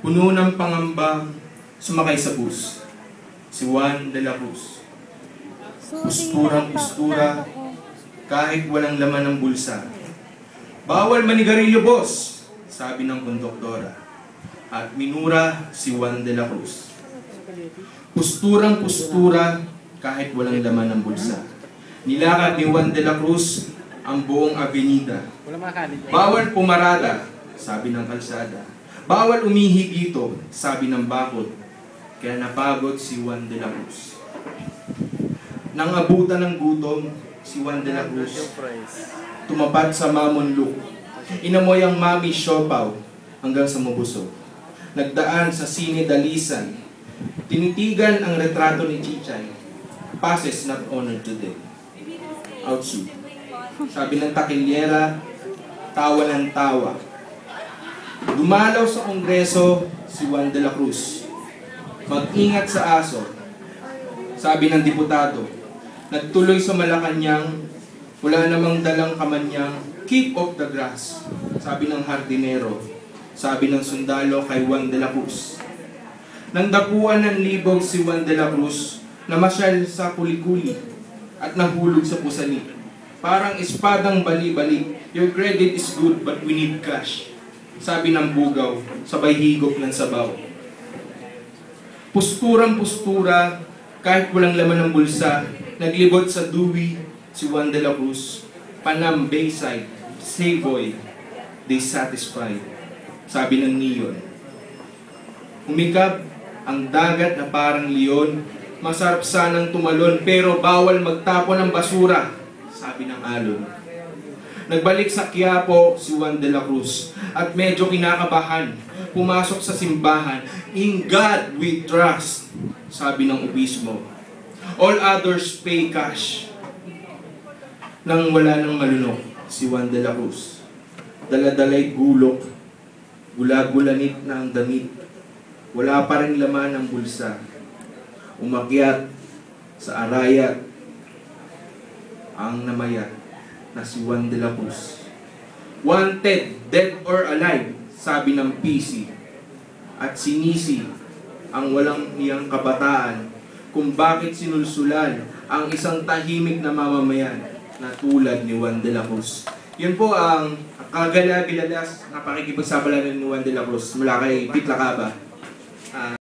Puno ng pangamba, sumakay sa bus. Si Juan de la Cruz. Pusturang-pustura, kahit walang laman ng bulsa. Bawal manigarilyo, boss, sabi ng konduktora. At minura si Juan de la Cruz. Pusturang-pustura, kahit walang laman ng bulsa. Nilakad ni Juan de la Cruz ang buong avenida. Bawal pumarada, sabi ng kalsada. Bawal umihi dito, sabi ng bakod. Kaya napagod si Juan de la Cruz. Nang abutan ng gutom, si Juan de la Cruz tumapat sa mamunluk. Inamoy ang mami siopaw hanggang sa mabusog. Nagdaan sa sine Dalisan. Tinitigan ang retrato ni Chichay. Passes not honored today. Outsu. Sabi ng takilyera, tawa ng tawa. Dumalaw sa kongreso si Juan de la Cruz. Mag-ingat sa aso, sabi ng diputado. Nagtuloy sa Malacanang, wala namang dalang kamanyang, keep off the grass, sabi ng hardinero. Sabi ng sundalo kay Juan de la Cruz. Nang dapuan ng libog si Juan de la Cruz, namasyal sa kulikuli at nahulog sa pusani. Parang espadang bali-bali, your credit is good but we need cash, sabi ng bugaw, sabay higop ng sabaw. Pusturang-pustura, kahit walang laman ng bulsa, naglibot sa Dewey si Juan de la Cruz. Panam, Bayside, Savoy, they satisfied, sabi ng neon. Umikab ang dagat na parang leon, masarap sanang tumalon pero bawal magtapon ng basura, sabi ng alon. Nagbalik sa Quiapo si Juan de la Cruz at medyo kinakabahan. Pumasok sa simbahan. In God we trust, sabi ng obispo. All others pay cash. Nang wala nang malunok si Juan de la Cruz. Daladalay gulok, gula-gulanit na ang damit. Wala pa rin laman ng bulsa. Umakyat sa arayat ang namayat na si Juan de la Cruz. Wanted, dead or alive, sabi ng PC. At sinisi ang walang hiyang kabataan kung bakit sinulsulan ang isang tahimik na mamamayan na tulad ni Juan de la Cruz. Yun po ang kagala-gilalas na pakikipagsabalanan ni Juan de la Cruz mula kay Pete Lacaba.